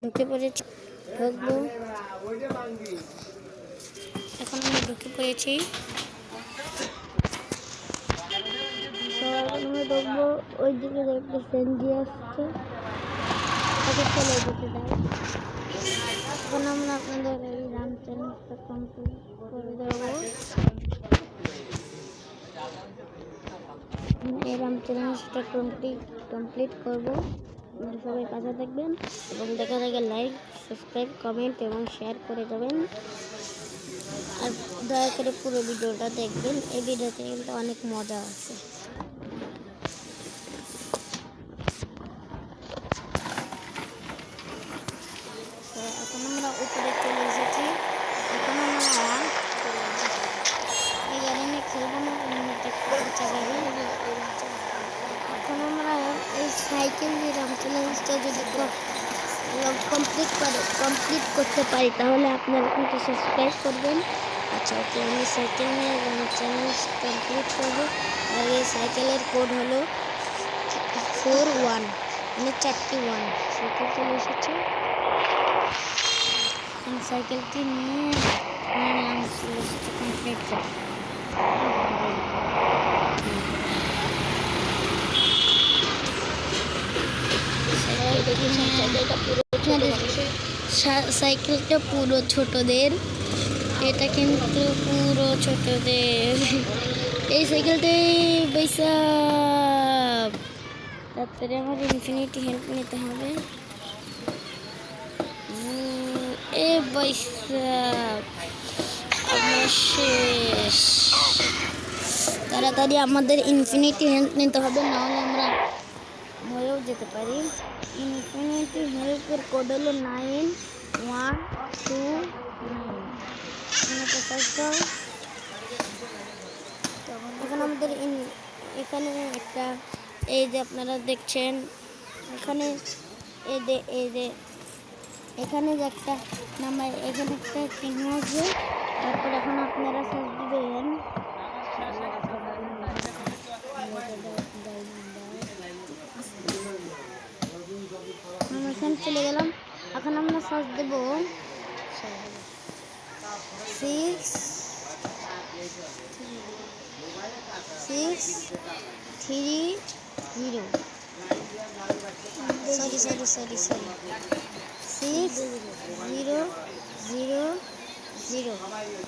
ঢুকে পড়েছি, ঢুকবো। এখন আমি ঢুকে পড়েছি। আমরা ঢুকবো। ওই দিকে একটা সেনজি আসছে, তাকে চলে যেতে দেয়। এখন আমরা আপনাদের এই রাম চ্যানেলটা কমপ্লিট করে দেবো। এই রাম চ্যানেলটা কমপ্লিট করবো। আপনারা সবাই পাশে থাকবেন এবং দেখা লাইক, সাবস্ক্রাইব, কমেন্ট এবং শেয়ার করে যাবেন। আর দয়া করে পুরো ভিডিওটা দেখবেন। এই ভিডিওতে কিন্তু অনেক মজা আছে। এখন আমরা উপরে চলে এসেছি। এখন আমরা এই গাড়ি নিয়ে খেলবো না, এখন আমরা এই সাইকেল দিয়ে রাম চ্যালেঞ্জটা যদি কমপ্লিট করতে পারি তাহলে আপনারা কিন্তু সাবস্ক্রাইব করবেন। আচ্ছা ওকে, আমি সাইকেল নিয়ে রাম চ্যালেঞ্জ কমপ্লিট করবো। আর এই সাইকেলের কোড হলো 41, মানে 4টি 1। সাইকেল চলে এসেছে। সাইকেলটি নিয়ে রাম চ্যালেঞ্জটা কমপ্লিট করবো। সাইকেলটা পুরো ছোটদের, এটা কিন্তু পুরো ছোটদের। এই সাইকেলটাই পয়সা। তারপরে আমার ইনফিনিটি হেল্প নিতে হবে। এ পয়সা আমার শেষ। তাড়াতাড়ি আমাদের ইনফিনিটি হেল্প নিতে হবে, নাহলে আমরা মরেও যেতে পারি। ইনফিনিটি হেল্পের কোড হলো 9129। এখন আমাদের এখানে একটা, এই যে আপনারা দেখছেন এখানে, এখানে যে একটা নাম্বার, এখানে একটা চিহ্ন আছে। তারপর এখন আপনারা সার্চ দিবেন চলে গেলাম। এখন আমরা সার্চ দেব 630, সরি 6000।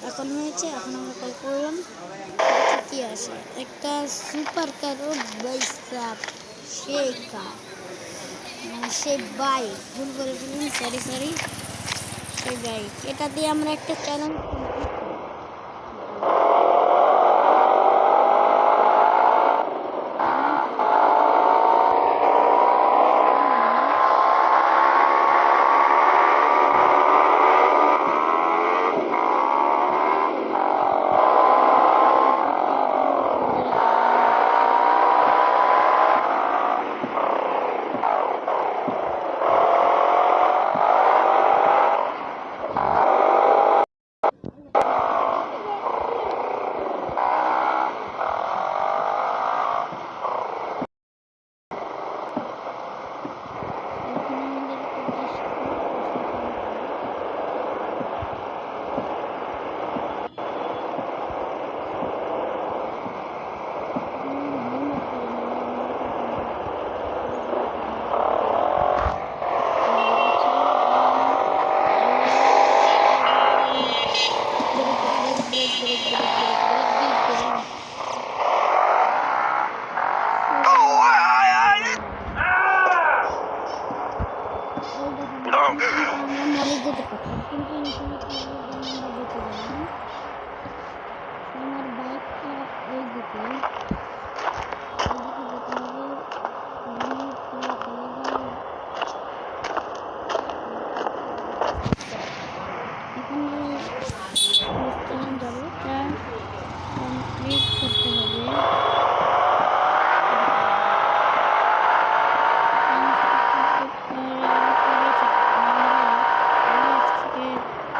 এখন হয়েছে। এখন আমরা কল করলাম, কি আসে একটা সুপার কার। ও বাইসাপ, সেই কার, সে বাইক, ভুল করে ফেলুন, সরি সেই বাইক। এটা দিয়ে আমরা একটা চ্যানেল আমার বাইকটা এই দিকে এখন যাবো, তা কমপ্লিট করতে হবে।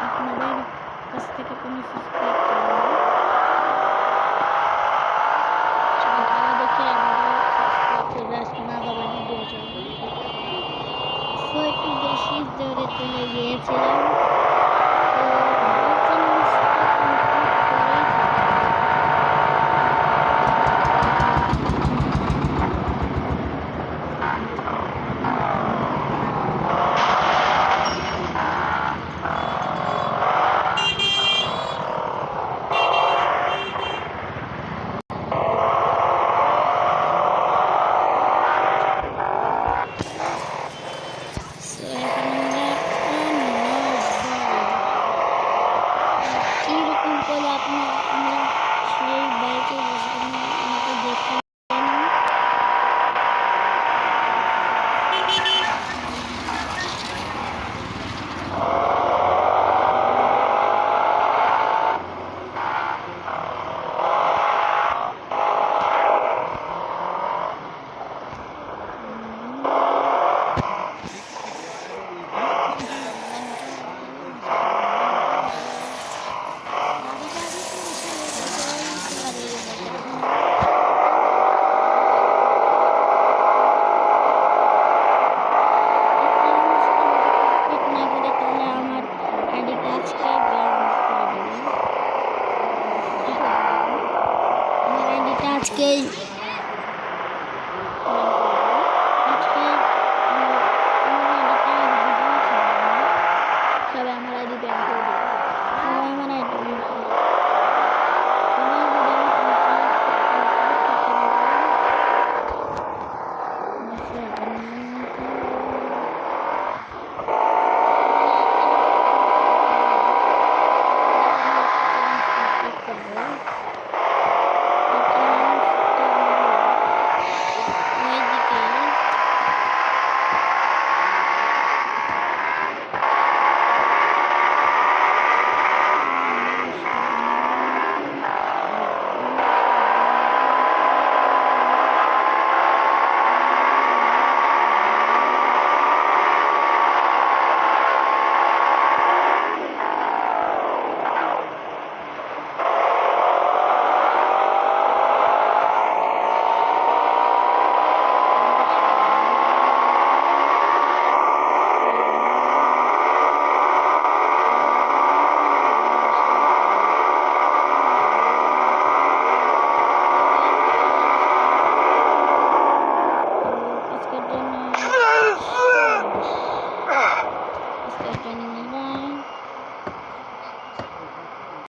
আপনাদের কাছ থেকে কোনো সাবস্ক্রাইব করবো। গিয়েছিলাম